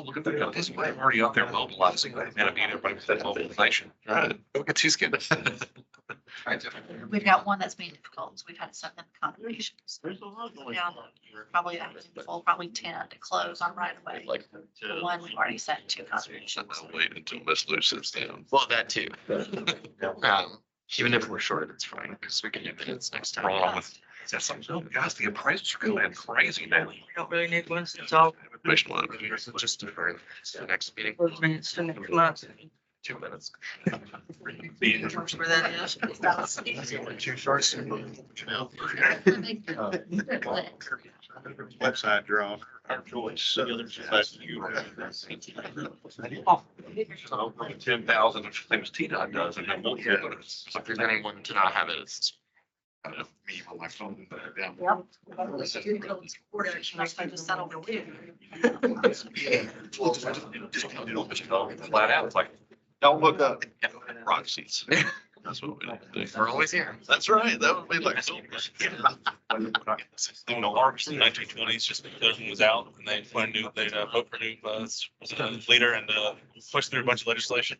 look at that. This way, I'm already out there mobilizing. Man, I mean, everybody with that mobilization. Right. Look at these kids. We've got one that's being difficult, so we've had to send them confirmations. Down probably a handful, probably 10 to close on right away. Like, The one we've already sent 2 confirmations. I'll wait until Miss Lou sits down. Well, that too. Even if we're short, it's fine because we can do minutes next time. Wrong with, that's something, oh, guys, the appraisals are going crazy now. We don't really need one. It's all Information line. just defer to the next meeting. Minutes to next month. 2 minutes. Where that is. Too short. Website draw, our choice. That's you. 10,000, if things T-Dot does, and then we'll get it. So if there's anyone to not have it, it's Me on my phone. Yep. That's why I just settled with you. Flat out, it's like, don't look up. Rock seats. That's what we do. we're always here. That's right. That would be like. You know, ours in the 1920s, just because it was out and they knew they'd vote for new leader and push through a bunch of legislation.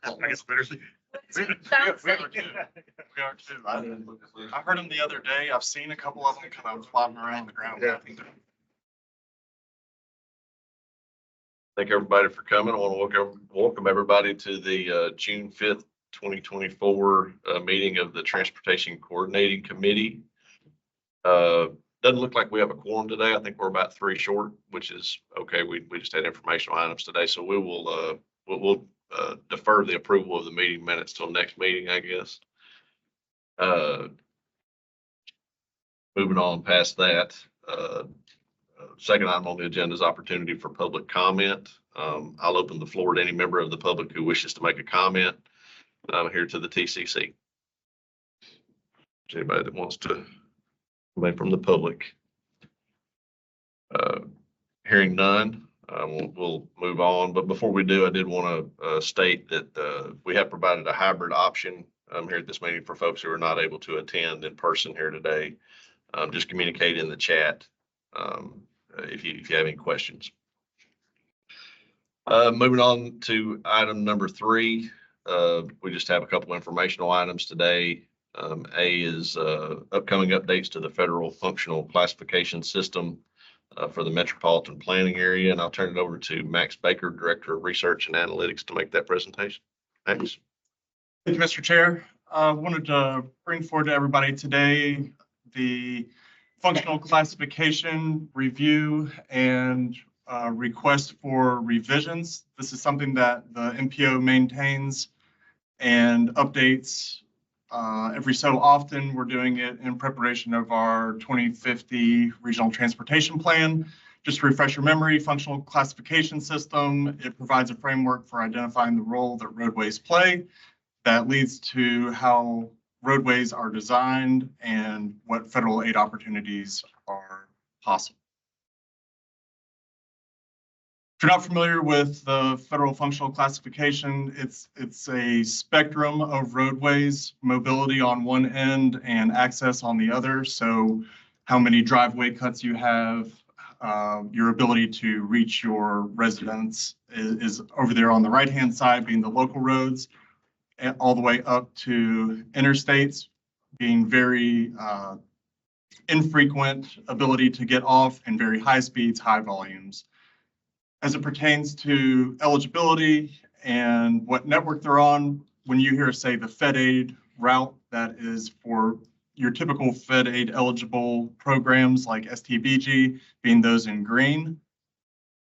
I guess better. We are too. I heard them the other day. I've seen a couple of them kind of flopping around the ground. Yeah. Thank everybody for coming. I want to welcome everybody to the June 5th, 2024 meeting of the Transportation Coordinating Committee. Doesn't look like we have a quorum today. I think we're about 3 short, which is okay. We just had informational items today, so we will we'll defer the approval of the meeting minutes till next meeting, I guess. Moving on past that. Second item on the agenda is opportunity for public comment. I'll open the floor to any member of the public who wishes to make a comment here to the TCC. Anybody that wants to come in from the public? Hearing none, we'll move on. But before we do, I did want to state that we have provided a hybrid option here at this meeting for folks who are not able to attend in person here today. Just communicate in the chat if you have any questions. Moving on to item number 3, we just have a couple informational items today. A is upcoming updates to the federal functional classification system for the metropolitan planning area, and I'll turn it over to Max Baker, Director of Research and Analytics, to make that presentation. Max. Thank you, Mr. Chair. I wanted to bring forward to everybody today the functional classification review and request for revisions. This is something that the MPO maintains and updates every so often. We're doing it in preparation of our 2050 regional transportation plan. Just to refresh your memory, functional classification system, it provides a framework for identifying the role that roadways play. That leads to how roadways are designed and what federal aid opportunities are possible. If you're not familiar with the federal functional classification, it's a spectrum of roadways, mobility on one end and access on the other. So how many driveway cuts you have, your ability to reach your residence is over there on the right-hand side, being the local roads, and all the way up to interstates, being very infrequent ability to get off, and very high speeds, high volumes. As it pertains to eligibility and what network they're on, when you hear say the Fed aid route, that is for your typical Fed aid eligible programs like STBG, being those in green.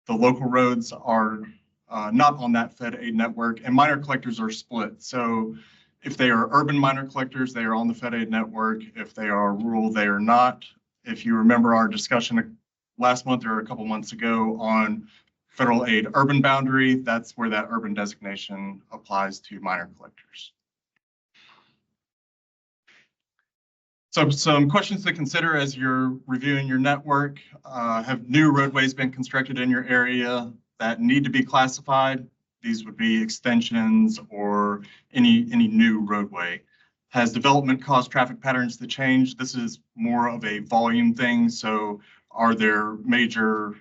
The local roads are not on that Fed aid network, and minor collectors are split. So if they are urban minor collectors, they are on the Fed aid network. If they are rural, they are not. If you remember our discussion last month or a couple months ago on federal aid urban boundary, that's where that urban designation applies to minor collectors. So some questions to consider as you're reviewing your network. Have new roadways been constructed in your area that need to be classified? These would be extensions or any new roadway. Has development caused traffic patterns to change? This is more of a volume thing. So are there major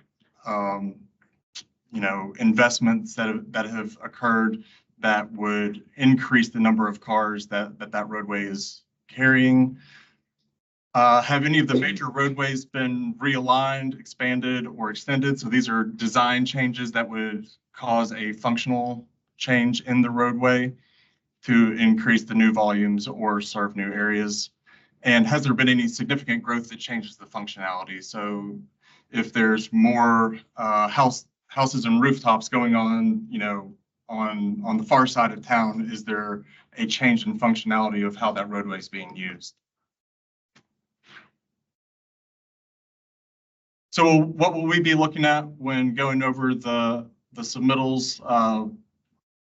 investments that have occurred that would increase the number of cars that roadway is carrying. Have any of the major roadways been realigned, expanded, or extended? So these are design changes that would cause a functional change in the roadway to increase the new volumes or serve new areas. And has there been any significant growth that changes the functionality? So if there's more houses and rooftops going on, on the far side of town, is there a change in functionality of how that roadway is being used? So what will we be looking at when going over the submittals?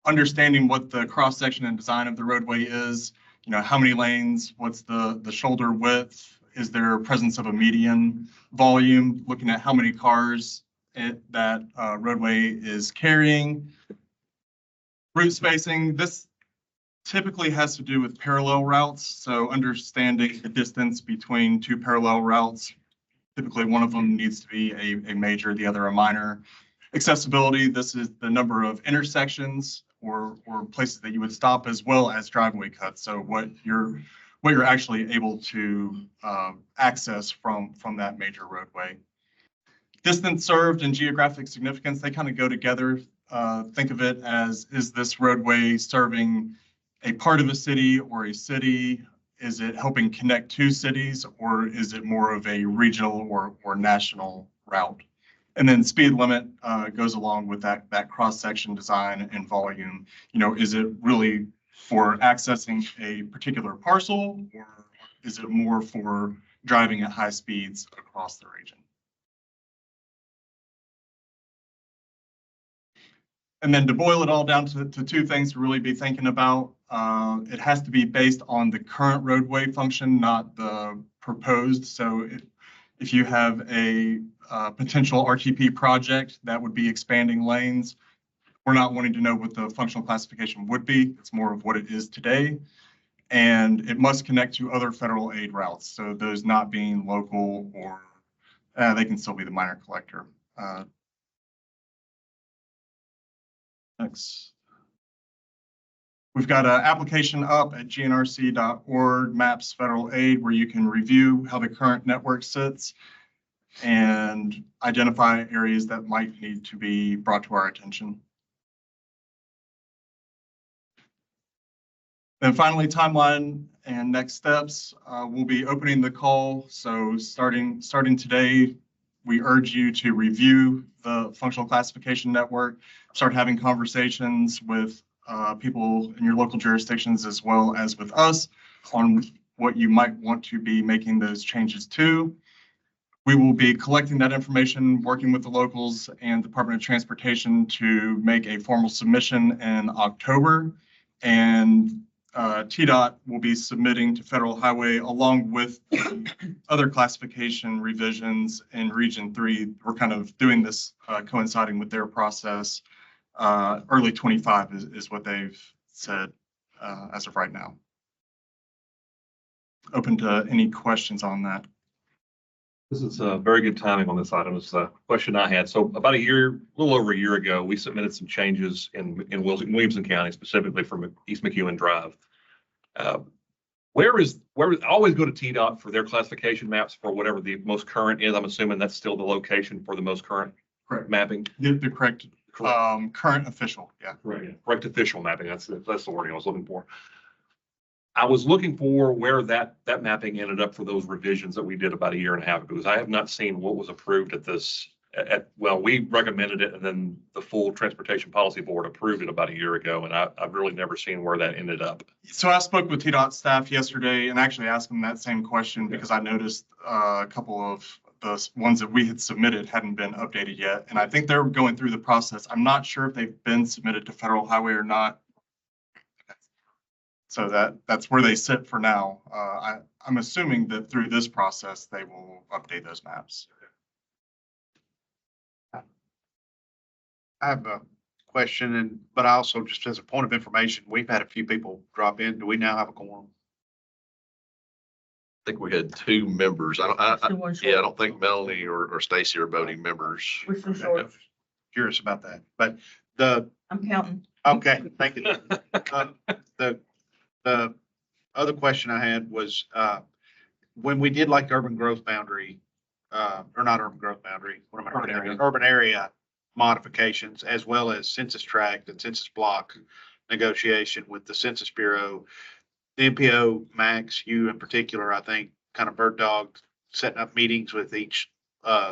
Understanding what the cross-section and design of the roadway is, how many lanes, what's the shoulder width, is there presence of a median volume, looking at how many cars that roadway is carrying. Route spacing, this typically has to do with parallel routes. So understanding the distance between two parallel routes. Typically, one of them needs to be a major, the other a minor. Accessibility, this is the number of intersections or places that you would stop, as well as driveway cuts. So what you're actually able to access from that major roadway. Distance served and geographic significance, they kind of go together. Think of it as, is this roadway serving a part of a city or a city? Is it helping connect two cities, or is it more of a regional or national route? And then speed limit goes along with that cross-section design and volume. Is it really for accessing a particular parcel, or is it more for driving at high speeds across the region? And then to boil it all down to two things to really be thinking about, it has to be based on the current roadway function, not the proposed. So if you have a potential RTP project that would be expanding lanes, we're not wanting to know what the functional classification would be. It's more of what it is today. And it must connect to other federal aid routes. So those not being local, or they can still be the minor collector. Next. We've got an application up at gnrc.org, maps federal aid, where you can review how the current network sits and identify areas that might need to be brought to our attention. Then finally, timeline and next steps. We'll be opening the call. So starting today, we urge you to review the functional classification network, start having conversations with people in your local jurisdictions, as well as with us, on what you might want to be making those changes to. We will be collecting that information, working with the locals and Department of Transportation to make a formal submission in October. And TDOT will be submitting to Federal Highway along with other classification revisions in Region 3. We're kind of doing this coinciding with their process. Early 25 is what they've said as of right now. Open to any questions on that. This is a very good timing on this item. It's a question I had. So about a little over a year ago, we submitted some changes in Williamson County, specifically from East McEwen Drive. Where I always go to TDOT for their classification maps for whatever the most current is. I'm assuming that's still the location for the most current mapping. The correct current official, yeah. Correct official mapping. That's the wording I was looking for. I was looking for where that mapping ended up for those revisions that we did about a year and a half ago, because I have not seen what was approved at this. Well, we recommended it, and then the full Transportation Policy Board approved it about a year ago, and I've really never seen where that ended up. So I spoke with TDOT staff yesterday and actually asked them that same question, because I noticed a couple of the ones that we had submitted hadn't been updated yet, and I think they're going through the process. I'm not sure if they've been submitted to Federal Highway or not. So that's where they sit for now. I'm assuming that through this process, they will update those maps. I have a question, but also just as a point of information, we've had a few people drop in. Do we now have a quorum? I think we had 2 members. I don't think Melanie or Stacy are voting members. We're so short. curious about that. But the, I'm counting. okay, thank you. The other question I had was, when we did like urban growth boundary, or not urban growth boundary, what am I? Urban area. Urban area modifications, as well as census tract and census block negotiation with the Census Bureau. The MPO, Max, you in particular, I think, kind of bird dog, setting up meetings with each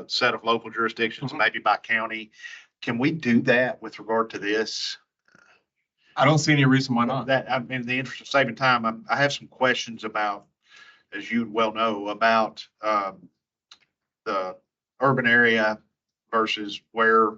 set of local jurisdictions, Mhm. maybe by county. Can we do that with regard to this? I don't see any reason why not. That, I mean, in the interest of saving time, I have some questions about, as you well know, about the urban area versus where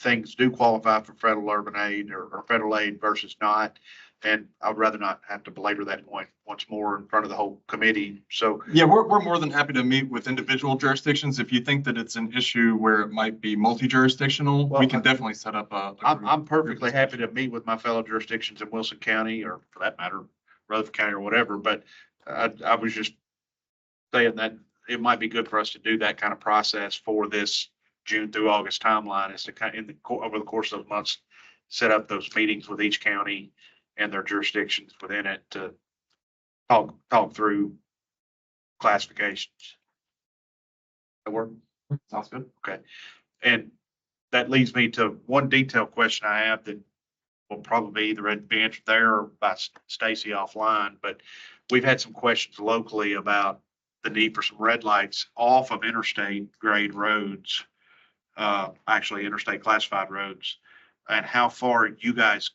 things do qualify for federal urban aid or federal aid versus not. And I'd rather not have to belabor that point once more in front of the whole committee. So Yeah, we're more than happy to meet with individual jurisdictions. If you think that it's an issue where it might be multi-jurisdictional, Well, we can definitely set up a. I'm perfectly happy to meet with my fellow jurisdictions in Wilson County, or for that matter, Rutherford County or whatever, but I was just saying that it might be good for us to do that kind of process for this June through August timeline, is to kind of, over the course of months, set up those meetings with each county and their jurisdictions within it to talk through classifications. That work? Sounds good. Okay. And that leads me to one detailed question I have that will probably either be answered there or by Stacy offline, but we've had some questions locally about the need for some red lights off of interstate grade roads, actually interstate classified roads, and how far you guys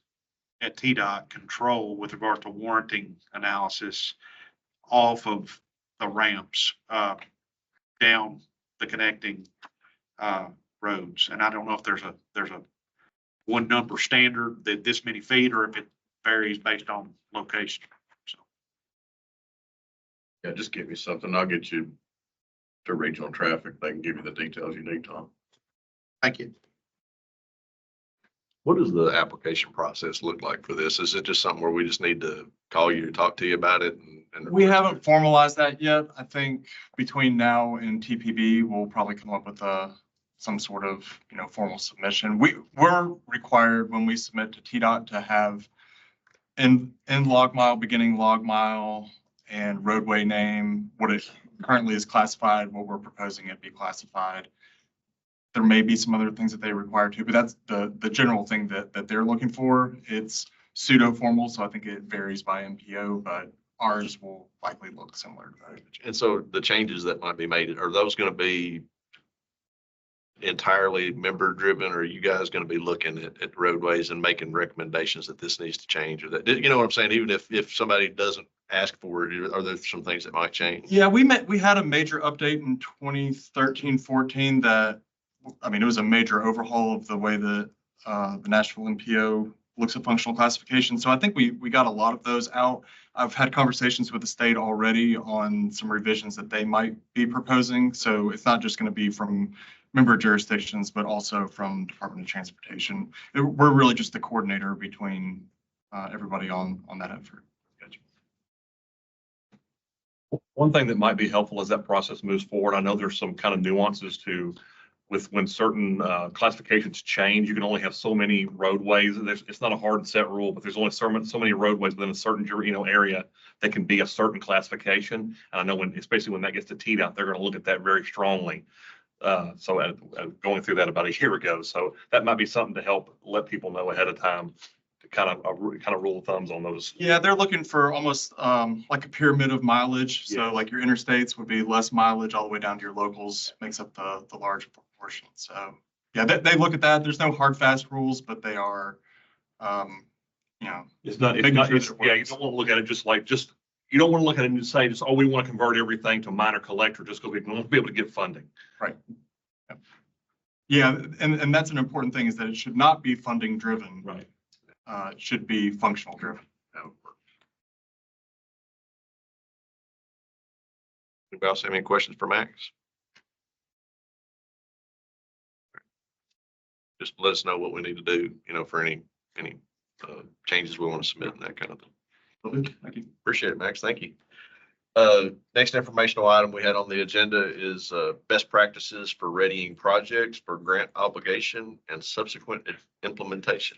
at TDOT control with regard to warranting analysis off of the ramps, down the connecting, roads. And I don't know if there's a one number standard that this many feet, or if it varies based on location. So, Yeah, just give me something. I'll get you to regional traffic. They can give you the details you need, Tom. thank you. What does the application process look like for this? Is it just something where we just need to call you to talk to you about it? And We haven't formalized that yet. I think between now and TPB, we'll probably come up with some sort of, formal submission. We're required when we submit to TDOT to have in log mile, beginning log mile, and roadway name, what it currently is classified, what we're proposing it be classified. There may be some other things that they require too, but that's the general thing that they're looking for. It's pseudo formal, so I think it varies by MPO, but ours will likely look similar to that. And so the changes that might be made, are those going to be entirely member driven, or are you guys going to be looking at roadways and making recommendations that this needs to change, or that, you know what I'm saying? Even if somebody doesn't ask for it, are there some things that might change? Yeah, we had a major update in 2013, 14 that, it was a major overhaul of the way that the Nashville MPO looks at functional classification. So I think we got a lot of those out. I've had conversations with the state already on some revisions that they might be proposing. So it's not just going to be from member jurisdictions, but also from Department of Transportation. We're really just the coordinator between everybody on that effort. One thing that might be helpful as that process moves forward, I know there's some kind of nuances to with when certain classifications change, you can only have so many roadways. It's not a hard and set rule, but there's only so many roadways within a certain area that can be a certain classification. And I know especially when that gets to TDOT, they're going to look at that very strongly. So going through that about a year ago, so that might be something to help let people know ahead of time to kind of rule of thumbs on those. Yeah, they're looking for almost like a pyramid of mileage. So Yeah. like your interstates would be less mileage all the way down to your locals, makes up the large proportion. So yeah, they look at that. There's no hard, fast rules, but they are, It's not, making sure that it yeah, you works. don't want to look at it you don't want to look at it and say, oh, we want to convert everything to minor collector just because we want to be able to get funding. Right. Yeah, and that's an important thing, is that it should not be funding driven. Right. It should be functional driven. Anybody else have any questions for Max? Just let us know what we need to do, for any changes we want to submit and that kind of thing. Thank you. Appreciate it, Max. Thank you. Next informational item we had on the agenda is best practices for readying projects for grant obligation and subsequent implementation.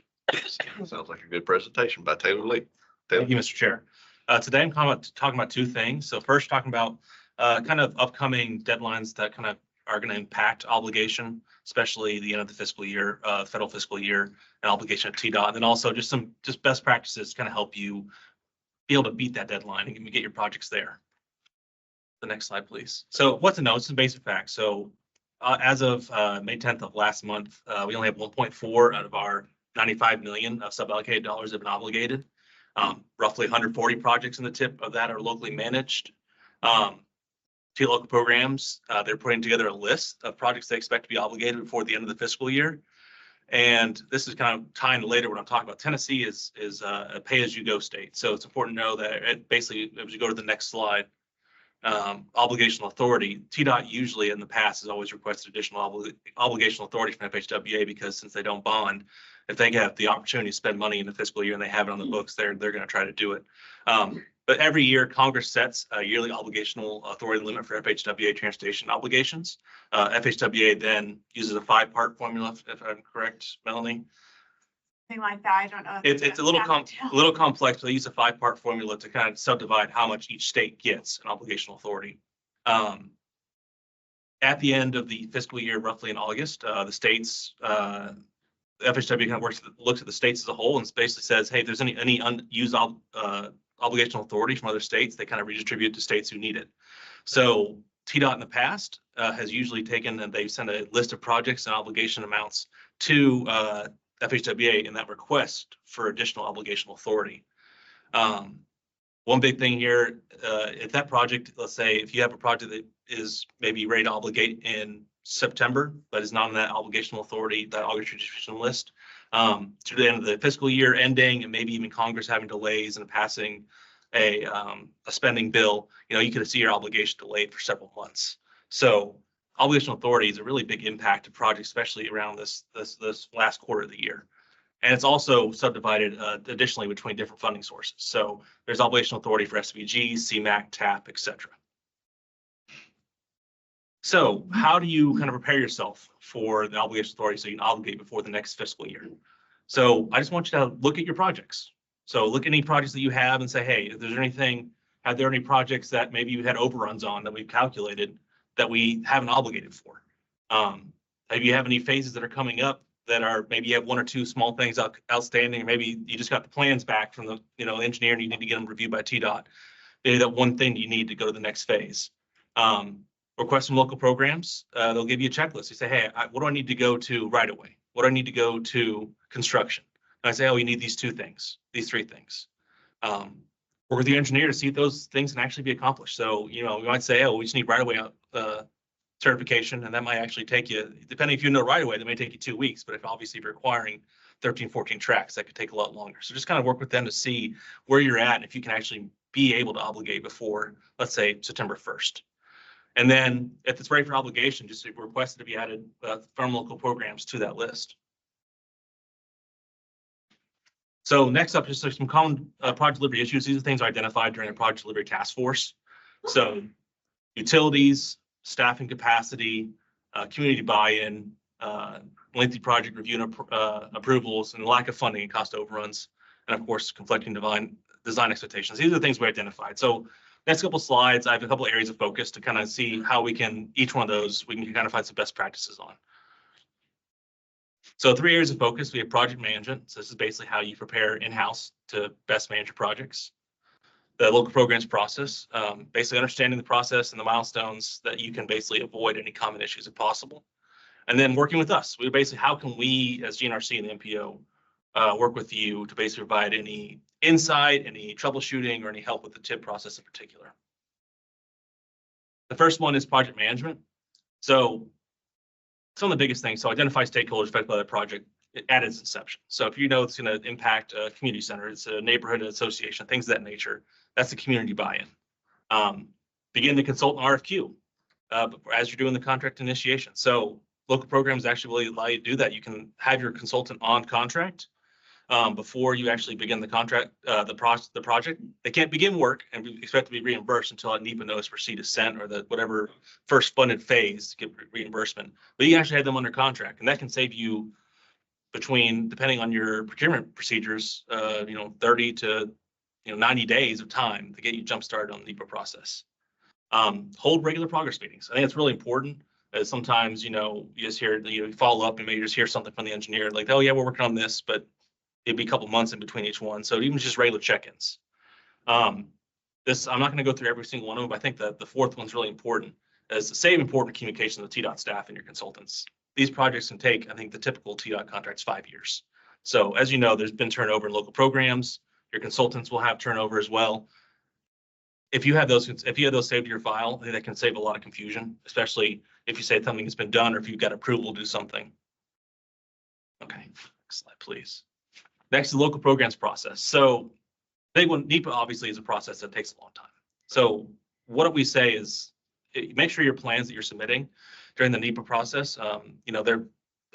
Sounds like a good presentation by Taylor Lee. Thank you, Mr. Chair. Today I'm talking about two things. So first, talking about kind of upcoming deadlines that kind of are going to impact obligation, especially the end of the fiscal year, federal fiscal year, and obligation of TDOT. And then also just best practices to kind of help you be able to beat that deadline and get your projects there. The next slide, please. So what to know, some basic facts. So as of May 10th of last month, we only have 1.4 out of our 95 million of suballocated dollars have been obligated. Roughly 140 projects in the tip of that are locally managed. Two local programs, they're putting together a list of projects they expect to be obligated before the end of the fiscal year. And this is kind of tying to later when I'm talking about Tennessee is a pay-as-you-go state. So it's important to know that it basically, as you go to the next slide, obligational authority, TDOT usually in the past has always requested additional obligational authority from FHWA because since they don't bond, if they have the opportunity to spend money in the fiscal year and they have it on the books, they're going to try to do it. But every year Congress sets a yearly obligational authority limit for FHWA transportation obligations. FHWA then uses a 5-part formula, if I'm correct, Melanie. Something like that. I don't know. It's a little complex, but they use a 5-part formula to kind of subdivide how much each state gets an obligational authority. At the end of the fiscal year, roughly in August, the states, FHW kind of looks at the states as a whole and basically says, hey, if there's any unused obligational authority from other states, they kind of redistribute to states who need it. So TDOT in the past has usually taken and they've sent a list of projects and obligation amounts to FHWA in that request for additional obligational authority. One big thing here, if that project, let's say if you have a project that is maybe ready to obligate in September, but is not on that obligational authority, that August redistribution list, to the end of the fiscal year ending, and maybe even Congress having delays in passing a spending bill, you could see your obligation delayed for several months. So obligational authority is a really big impact to projects, especially around this last quarter of the year. And it's also subdivided additionally between different funding sources. So there's obligational authority for SVG, CMAQ, TAP, et cetera. So how do you kind of prepare yourself for the obligation authority so you can obligate before the next fiscal year? So I just want you to look at your projects. So look at any projects that you have and say, hey, if there's anything, are there any projects that maybe you had overruns on that we've calculated that we haven't obligated for? Maybe you have any phases that are coming up that are, maybe you have one or two small things outstanding, or maybe you just got the plans back from the engineer and you need to get them reviewed by TDOT. Maybe that one thing you need to go to the next phase. Request from local programs. They'll give you a checklist. You say, hey, what do I need to go to right away? What do I need to go to construction? And I say, oh, you need these 2 things, these 3 things. Work with your engineer to see if those things can actually be accomplished. So, we might say, oh, we just need right away certification, and that might actually take you, depending if you know right away, that may take you 2 weeks. But if you're requiring 13, 14 tracks, that could take a lot longer. So just kind of work with them to see where you're at and if you can actually be able to obligate before, let's say, September 1st. And then if it's ready for obligation, just request it to be added from local programs to that list. So next up, just some common project delivery issues. These are things identified during a project delivery task force. So utilities, staffing capacity, community buy-in, lengthy project review and approvals, and lack of funding and cost overruns, and of course, conflicting design expectations. These are the things we identified. So next couple slides, I have a couple areas of focus to kind of see how we can, each one of those, we can kind of find some best practices on. So 3 areas of focus, we have project management. So this is basically how you prepare in-house to best manage your projects. The local programs process, basically understanding the process and the milestones that you can basically avoid any common issues if possible. And then working with us, we basically, how can we as GNRC and the MPO work with you to basically provide any insight, any troubleshooting, or any help with the TIP process in particular. The first one is project management. So some of the biggest things, so identify stakeholders affected by the project at its inception. So if you know it's going to impact a community center, it's a neighborhood association, things of that nature, that's the community buy-in. Begin to consult an RFQ as you're doing the contract initiation. So local programs actually really allow you to do that. You can have your consultant on contract. before you actually begin the contract, the project. They can't begin work and expect to be reimbursed until a NEPA notice to proceed is sent or the whatever first funded phase to get reimbursement. But you actually have them under contract, and that can save you between, depending on your procurement procedures, 30 to 90 days of time to get you jump started on the NEPA process. Hold regular progress meetings. I think it's really important. As sometimes, you just hear, you follow up and maybe you just hear something from the engineer like, oh yeah, we're working on this, but it'd be a couple months in between each one. So even just regular check-ins. I'm not going to go through every single one of them, but I think that the fourth one's really important, as the same important communication with TDOT staff and your consultants. These projects can take, I think the typical TDOT contract's 5 years. So as you know, there's been turnover in local programs. Your consultants will have turnover as well. If you have those saved to your file, I think that can save a lot of confusion, especially if you say something has been done or if you've got approval to do something. Okay, next slide, please. Next, the local programs process. So big one, NEPA obviously is a process that takes a long time. So what we say is make sure your plans that you're submitting during the NEPA process, they're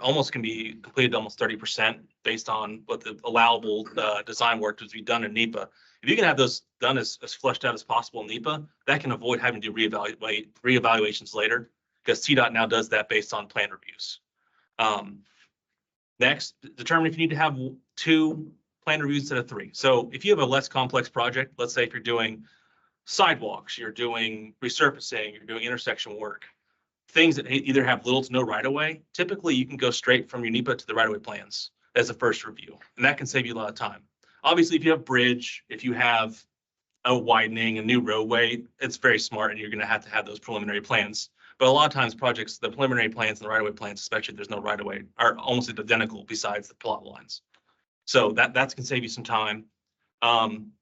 almost can be completed almost 30% based on what the allowable design work to be done in NEPA. If you can have those done as fleshed out as possible in NEPA, that can avoid having to do reevaluations later, because TDOT now does that based on plan reviews. Next, determine if you need to have 2 plan reviews instead of 3. So if you have a less complex project, let's say if you're doing sidewalks, you're doing resurfacing, you're doing intersection work, things that either have little to no right of way, typically you can go straight from your NEPA to the right of way plans as a first review, and that can save you a lot of time. Obviously, if you have bridge, if you have a widening, a new roadway, it's very smart, and you're going to have those preliminary plans. But a lot of times projects, the preliminary plans and the right of way plans, especially if there's no right of way, are almost identical besides the plot lines. So that can save you some time.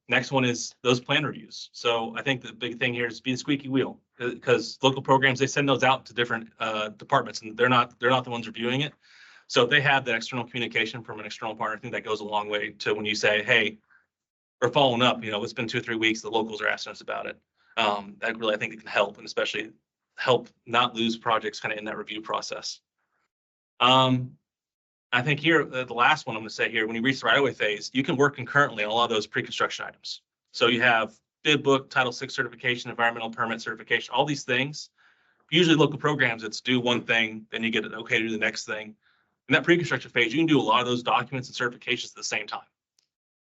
Next one is those plan reviews. So I think the big thing here is be the squeaky wheel, because local programs, they send those out to different departments, and they're not the ones reviewing it. So if they have that external communication from an external partner, I think that goes a long way to when you say, hey, we're following up, it's been 2 or 3 weeks, the locals are asking us about it. That really, I think it can help, and especially help not lose projects kind of in that review process. I think here, the last one I'm going to say here, when you reach the right-of-way phase, you can work concurrently on a lot of those pre-construction items. So you have bid book, Title VI certification, environmental permit certification, all these things. Usually local programs, it's do one thing, then you get it okay to do the next thing. In that pre-construction phase, you can do a lot of those documents and certifications at the same time.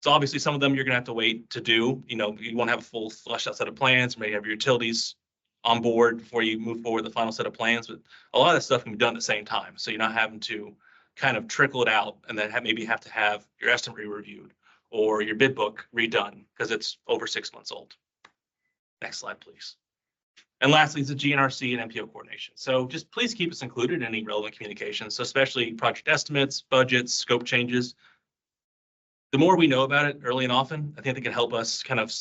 So obviously some of them you're going to have to wait to do. You want to have a full fleshed out set of plans, maybe have your utilities on board before you move forward the final set of plans. But a lot of that stuff can be done at the same time. So you're not having to kind of trickle it out and then maybe have to have your estimate reviewed or your bid book redone because it's over 6 months old. Next slide, please. And lastly is the GNRC and MPO coordination. So just please keep us included in any relevant communications. So especially project estimates, budgets, scope changes. The more we know about it early and often, I think it can help us kind of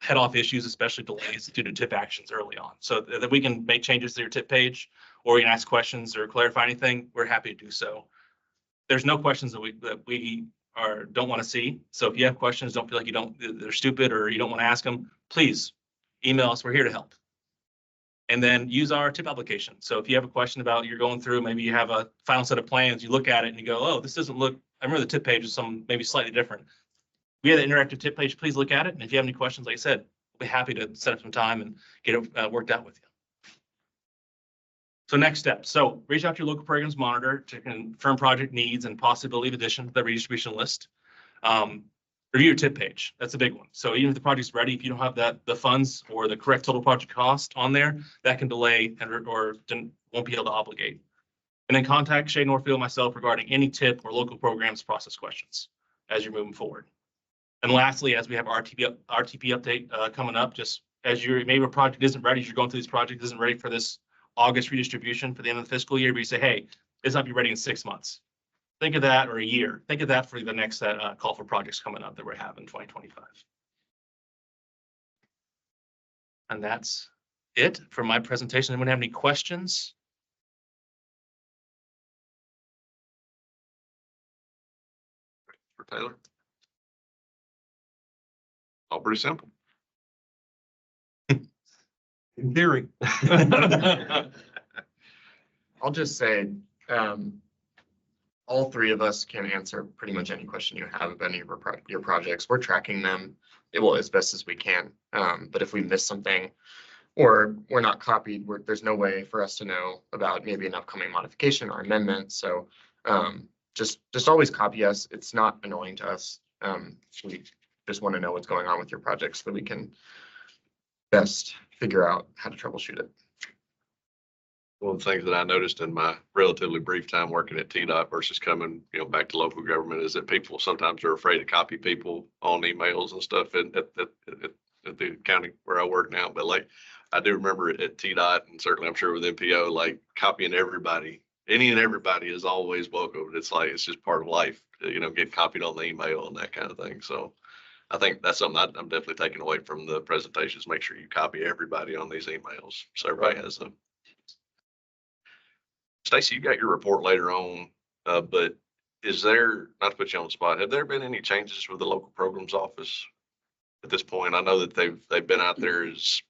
head off issues, especially delays due to TIP actions early on. So that we can make changes to your TIP page, or you can ask questions or clarify anything, we're happy to do so. There's no questions that we don't want to see. So if you have questions, don't feel like they're stupid or you don't want to ask them, please email us. We're here to help. And then use our TIP application. So if you have a question about you're going through, maybe you have a final set of plans, you look at it and you go, oh, this doesn't look, I remember the TIP page is maybe slightly different. We have the interactive TIP page, please look at it. And if you have any questions, like I said, we'll be happy to set up some time and get it worked out with you. So next step. So reach out to your local programs monitor to confirm project needs and possibility of addition to the redistribution list. Review your TIP page. That's a big one. So even if the project's ready, if you don't have the funds or the correct total project cost on there, that can delay or won't be able to obligate. And then contact Shay Northfield, myself, regarding any TIP or local programs process questions as you're moving forward. And lastly, as we have our RTP update coming up, just as maybe a project isn't ready, as you're going through this project isn't ready for this August redistribution for the end of the fiscal year, but you say, hey, this might be ready in 6 months. Think of that, or a year. Think of that for the next call for projects coming up that we have in 2025. And that's it for my presentation. Anyone have any questions? For Taylor? All pretty simple. In theory. I'll just say, all three of us can answer pretty much any question you have about any of your projects. We're tracking them as best as we can. But if we miss something or we're not copied, there's no way for us to know about maybe an upcoming modification or amendment. So just always copy us. It's not annoying to us. We just want to know what's going on with your project so that we can best figure out how to troubleshoot it. One of the things that I noticed in my relatively brief time working at TDOT versus coming, back to local government is that people sometimes are afraid to copy people on emails and stuff at the county where I work now. But like, I do remember at TDOT and certainly I'm sure with MPO, like copying everybody, any and everybody is always welcome. It's like, it's just part of life, get copied on the email and that kind of thing. So I think that's something I'm definitely taking away from the presentations. Make sure you copy everybody on these emails. So everybody has them. Stacy, you got your report later on, but is there, not to put you on the spot, have there been any changes with the local programs office at this point? I know that they've been out there as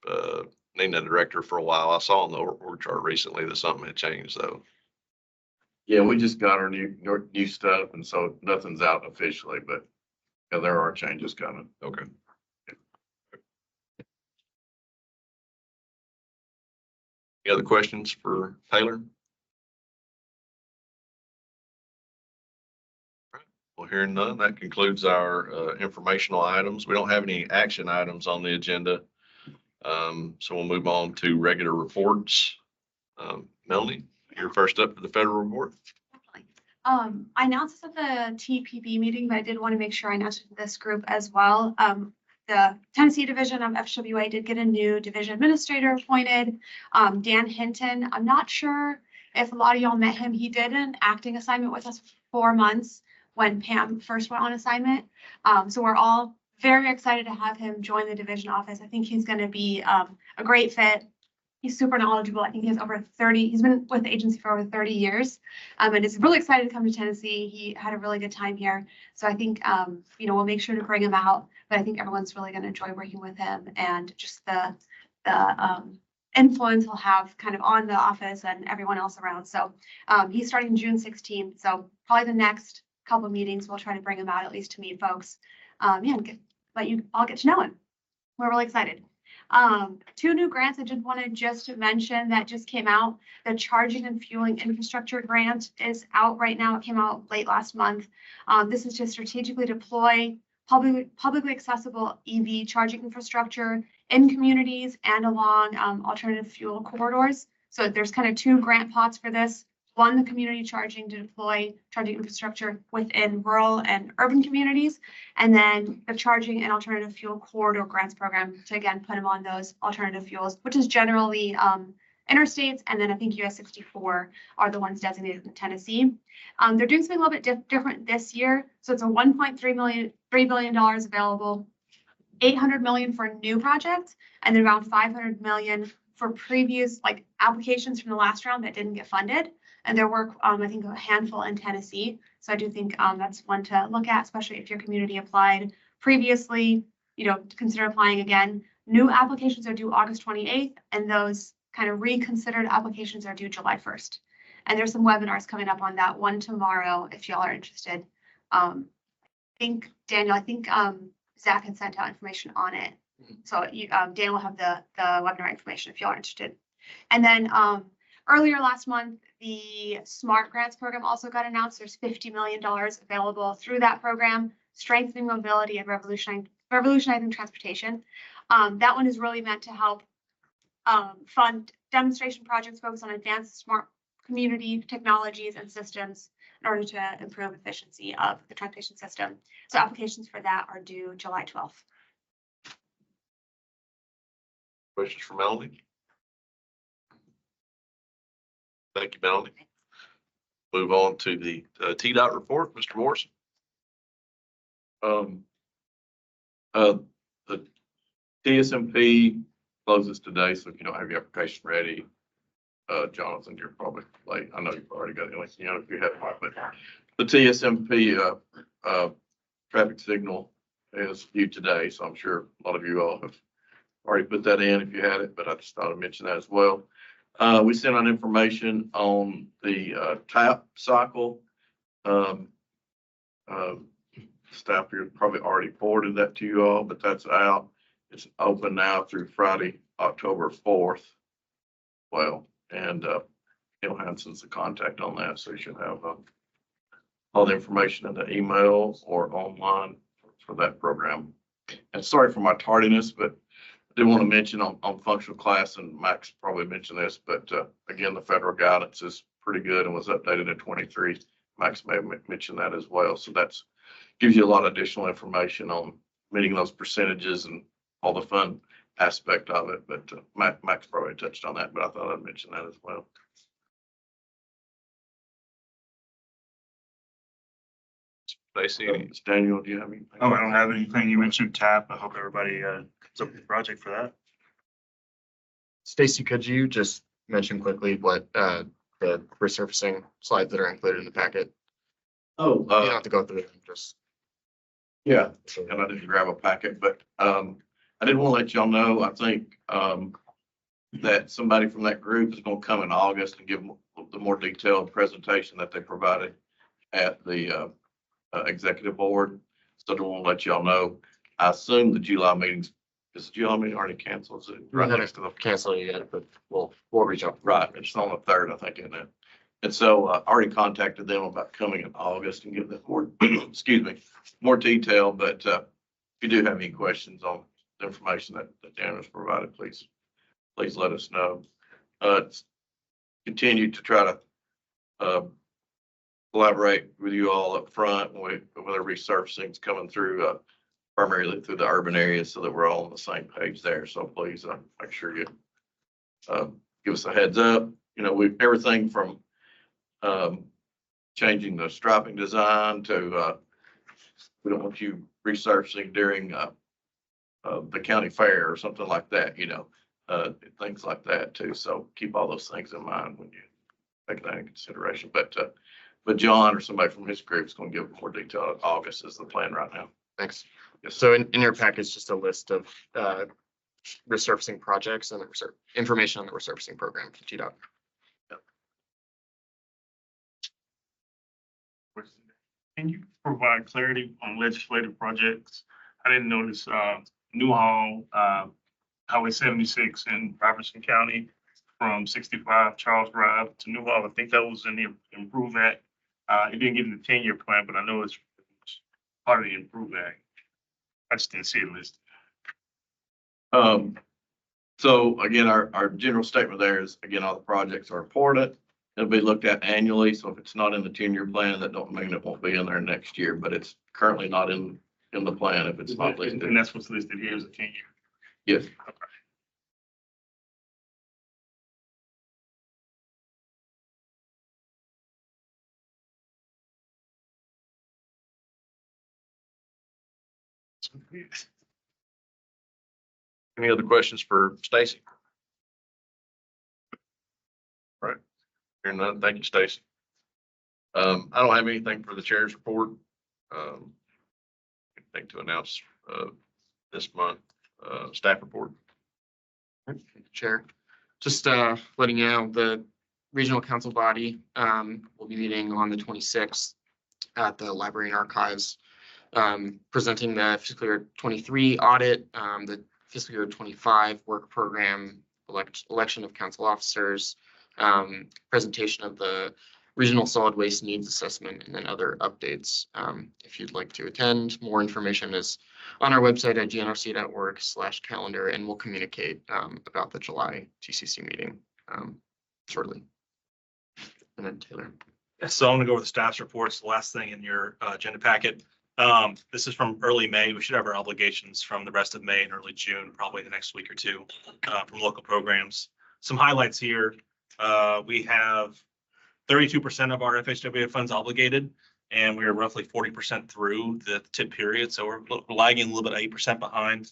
needing a director for a while. I saw on the org chart recently that something had changed though. Yeah, we just got our new stuff, and so nothing's out officially, but yeah, there are changes coming. Okay. Any other questions for Taylor? Well, hearing none, that concludes our informational items. We don't have any action items on the agenda. So we'll move on to regular reports. Melanie, you're first up for the federal report. I announced this at the TPB meeting, but I did want to make sure I announced it to this group as well. The Tennessee division of FWA did get a new division administrator appointed, Dan Hinton. I'm not sure if a lot of y'all met him. He did an acting assignment with us for 4 months when Pam first went on assignment. So we're all very excited to have him join the division office. I think he's going to be a great fit. He's super knowledgeable. I think he has he's been with the agency for over 30 years and is really excited to come to Tennessee. He had a really good time here. So I think, we'll make sure to bring him out, but I think everyone's really going to enjoy working with him and just the influence he'll have kind of on the office and everyone else around. So he's starting June 16th. So probably the next couple of meetings, we'll try to bring him out at least to meet folks. And let you all get to know him. We're really excited. 2 new grants I just wanted to mention that just came out. The charging and fueling infrastructure grant is out right now. It came out late last month. This is to strategically deploy publicly accessible EV charging infrastructure in communities and along alternative fuel corridors. So there's kind of 2 grant pots for this. One, the community charging to deploy charging infrastructure within rural and urban communities, and then the charging and alternative fuel corridor grants program to again put them on those alternative fuels, which is generally interstates, and then I think US 64 are the ones designated in Tennessee. They're doing something a little bit different this year, so it's a $3 billion available, $800 million for new projects, and then around $500 million for previous applications from the last round that didn't get funded. And there were, I think, a handful in Tennessee. So I do think that's one to look at, especially if your community applied previously, consider applying again. New applications are due August 28th, and those kind of reconsidered applications are due July 1st. And there's some webinars coming up on that, one tomorrow, if y'all are interested. I think Zach had sent out information on it. So Dan will have the webinar information if y'all are interested. And then earlier last month, the SMART Grants program also got announced. There's $50 million available through that program, strengthening mobility and revolutionizing transportation. That one is really meant to help fund demonstration projects focused on advanced smart community technologies and systems in order to improve efficiency of the transportation system. So applications for that are due July 12th. Questions for Melanie? Thank you, Melanie. Move on to the TDOT report, Mr. Morrison. The TSMP closes today, so if you don't have your application ready, Jonathan, you're probably late. I know you've already got it, if you have one, but the TSMP traffic signal is due today, so I'm sure a lot of you all have already put that in if you had it, but I just thought I'd mention that as well. We sent out information on the TAP cycle. Um, Staff here probably already forwarded that to you all, but that's out. It's open now through Friday, October 4th. Well, and Neil Hansen's the contact on that, so you should have all the information in the email or online for that program. And sorry for my tardiness, but I did want to mention on functional class, and Max probably mentioned this, but again, the federal guidance is pretty good and was updated in 23. Max may have mentioned that as well. So that's gives you a lot of additional information on meeting those percentages and all the fun aspect of it. But Max probably touched on that, but I thought I'd mention that as well. Stacy, Daniel, do you have anything? Oh, I don't have anything. You mentioned TAP. I hope everybody comes up with a project for that. Stacy, could you just mention quickly what the resurfacing slides that are included in the packet? Oh, You don't have to go through them, just. yeah, and I didn't grab a packet, but I did want to let y'all know, I think that somebody from that group is going to come in August and give the more detailed presentation that they provided at the executive board. So I don't want to let y'all know. I assume the July meetings, is the July meeting already canceled? Is it right next to the Cancel it yet, but we'll reach out. Right, it's on the 3rd, I think, isn't it? And so I already contacted them about coming in August and give them more, excuse me, more detail. But if you do have any questions on the information that Dan has provided, please let us know. Continue to try to collaborate with you all up front with the resurfacing coming through, primarily through the urban areas, so that we're all on the same page there. So please make sure you give us a heads up. You know, everything from changing the striping design to we don't want you resurfacing during the county fair or something like that, you know, things like that too. So keep all those things in mind when you take that into consideration. But John or somebody from his group is going to give more detail. August is the plan right now. Thanks. Yes. So in your package, just a list of resurfacing projects and information on the resurfacing program for GDOT. Can you provide clarity on legislative projects? I didn't notice Newhall, Highway 76 in Robertson County from 65 Charles Drive to Newhall. I think that was in the Improve Act. It didn't get in the 10-year plan, but I know it's part of the Improve Act. I just didn't see it listed. So again, our general statement there is, again, all the projects are important. It'll be looked at annually. So if it's not in the 10-year plan, that don't mean it won't be in there next year, but it's currently not in the plan if it's not listed. And that's what's listed here as a 10-year. Yes. any other questions for Stacy? Right. Hearing none, thank you, Stacy. I don't have anything for the chair's report. Anything to announce this month, staff report. Chair, just letting you know, the regional council body will be meeting on the 26th at the Library and Archives, presenting the fiscal year 23 audit, the fiscal year 25 work program, election of council officers, presentation of the regional solid waste needs assessment, and then other updates. If you'd like to attend, more information is on our website at gnrc.org/calendar, and we'll communicate about the July TCC meeting shortly. And then Taylor. So I'm gonna go over the staff's reports, the last thing in your agenda packet. This is from early May. We should have our obligations from the rest of May and early June, probably the next week or two, from local programs. Some highlights here. We have 32% of our FHWA funds obligated, and we are roughly 40% through the tip period. So we're lagging a little bit, 8% behind.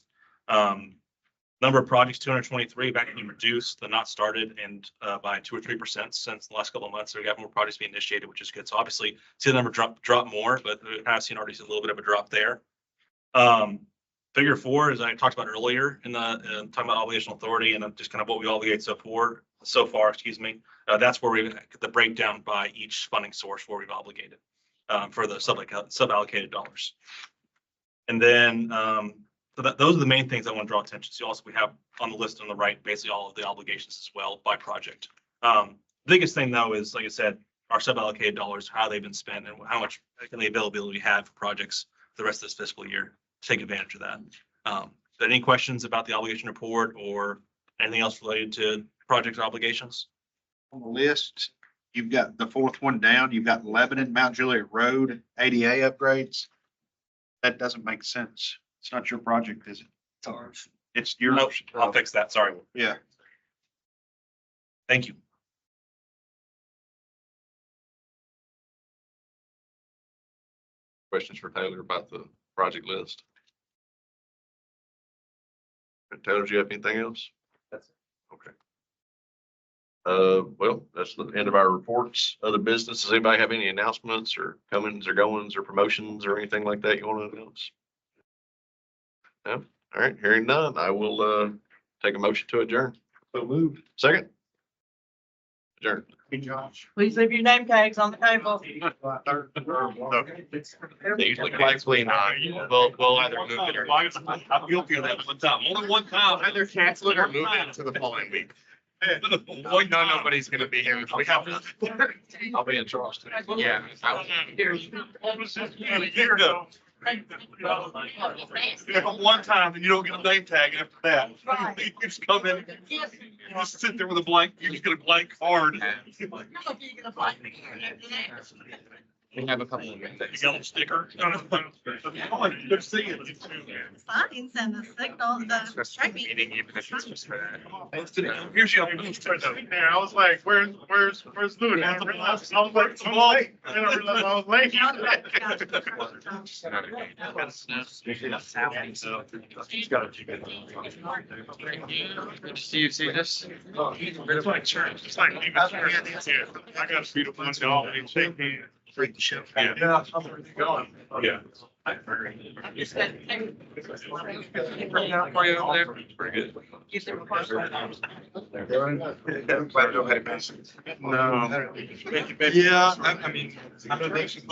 Number of projects, 223, back being reduced, the not started, and by 2 or 3% since the last couple of months. So we got more projects being initiated, which is good. So obviously, see the number drop more, but we have seen already a little bit of a drop there. Figure 4, as I talked about earlier, in the talking about obligational authority and just kind of what we obligate so far, excuse me. That's where we the breakdown by each funding source where we've obligated. for the sub-allocated dollars. And then, so those are the main things I want to draw attention to. Also, we have on the list on the right, basically all of the obligations as well by project. Biggest thing though is, like I said, our sub-allocated dollars, how they've been spent and how much the availability we have for projects the rest of this fiscal year to take advantage of that. Any questions about the obligation report or anything else related to project obligations? On the list, you've got the fourth one down, you've got Lebanon, Mount Juliet Road, ADA upgrades. That doesn't make sense. It's not your project, is it? It's ours. It's yours. Nope, I'll fix that. Sorry. Yeah. Thank you. Questions for Taylor about the project list? Taylor, do you have anything else? That's it. Okay. Well, that's the end of our reports. Other business, does anybody have any announcements or comings or goings or promotions or anything like that you want to announce? No? All right, hearing none, I will take a motion to adjourn. So moved. Second? Adjourn. Please leave your name tags on the table. They usually Likely not. We'll either move it or. I'm guilty of that one time. Only one time. Either cancel it or move it to the following week. Well, no, nobody's gonna be here. We have. I'll be in Charleston. Yeah. One time and you don't get a name tag after that. You just come in, you just sit there with a blank, you just get a blank card. We have a couple of You minutes. got a sticker. Good seeing you. Signs and the signal, the striping. Meeting, even if it's just for that. Here's your. Yeah, I was like, where's Louis? I was like, I'm late. I didn't realize I was late. Good to see you, see this. It's like church. It's like leaving church. Yeah, I got a beautiful dog and shake hands. Freak the show. Yeah. Yeah. Pretty good. No. Yeah, I mean. I know they should.